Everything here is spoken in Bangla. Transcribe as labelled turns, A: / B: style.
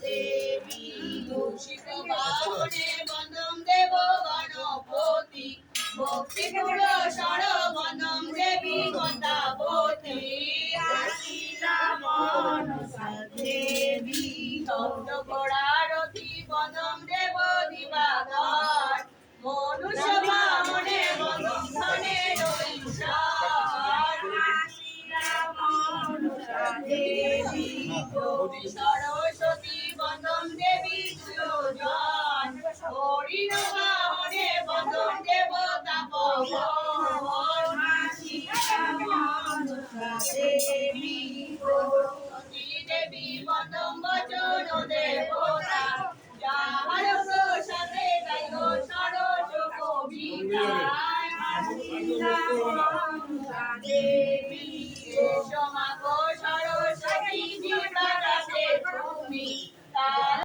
A: দেবী দূষিত বাহনে বন্দম দেব গণপতি ভক্তি পুর সর বন্দম দেবী গন্ধাবতী আসিলা মনসা দেবী তপ্ত গোড়ারতি বন্দম দেব দিবাকর মনুষ্য বাহনে বন্দম ধনে রইষার আসিলা মনসা দেবী